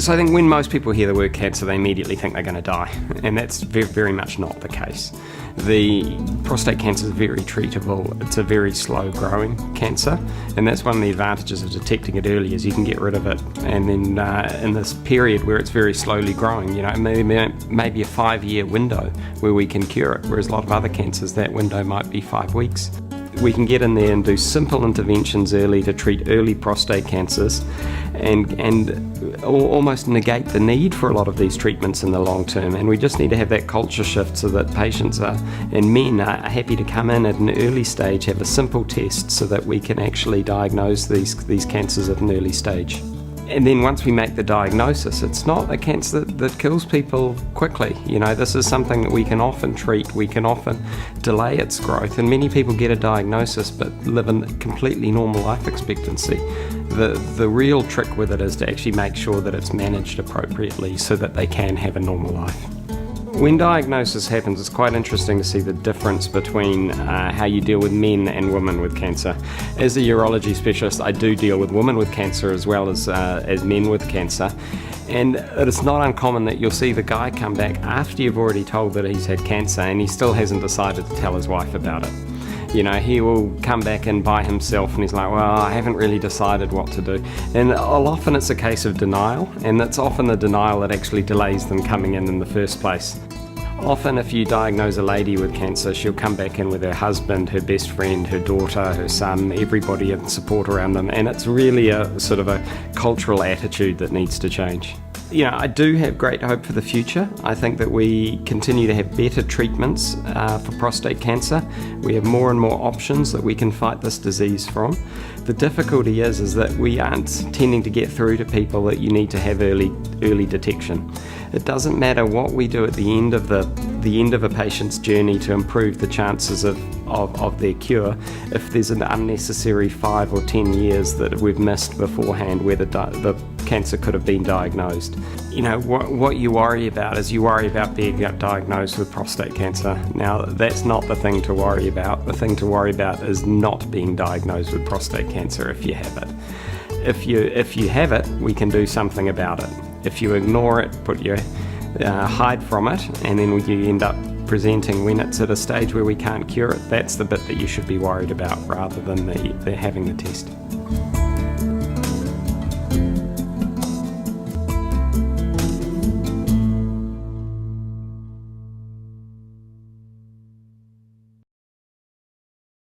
So I think when most people hear the word cancer, they immediately think they're going to die, and that's very, very much not the case. The prostate cancer is very treatable. It's a very slow growing cancer, and that's one of the advantages of detecting it early, is you can get rid of it. And then in this period where it's very slowly growing, maybe a 5-year window where we can cure it, whereas a lot of other cancers, that window might be 5 weeks. We can get in there and do simple interventions early to treat early prostate cancers and almost negate the need for a lot of these treatments in the long term. And we just need to have that culture shift so that patients and men are happy to come in at an early stage, have a simple test so that we can actually diagnose these cancers at an early stage. And then once we make the diagnosis, it's not a cancer that kills people quickly. This is something that we can often treat, we can often delay its growth, and many people get a diagnosis but live a completely normal life expectancy. The real trick with it is to actually make sure that it's managed appropriately so that they can have a normal life. When diagnosis happens, it's quite interesting to see the difference between how you deal with men and women with cancer. As a urology specialist, I do deal with women with cancer as well as men with cancer. And it's not uncommon that you'll see the guy come back after you've already told that he's had cancer and he still hasn't decided to tell his wife about it. He will come back in by himself and he's like, well, I haven't really decided what to do. And often it's a case of denial, and it's often the denial that actually delays them coming in the first place. Often if you diagnose a lady with cancer, she'll come back in with her husband, her best friend, her daughter, her son, everybody in support around them, and it's really a sort of a cultural attitude that needs to change. I do have great hope for the future. I think that we continue to have better treatments for prostate cancer. We have more and more options that we can fight this disease from. The difficulty is that we aren't tending to get through to people that you need to have early detection. It doesn't matter what we do at the end of a patient's journey to improve the chances of their cure if there's an unnecessary 5 or 10 years that we've missed beforehand where the cancer could have been diagnosed. What you worry about is you worry about being diagnosed with prostate cancer. Now, that's not the thing to worry about. The thing to worry about is not being diagnosed with prostate cancer if you have it. If you have it, we can do something about it. If you ignore it, hide from it, and then you end up presenting when it's at a stage where we can't cure it, that's the bit that you should be worried about rather than the having the test.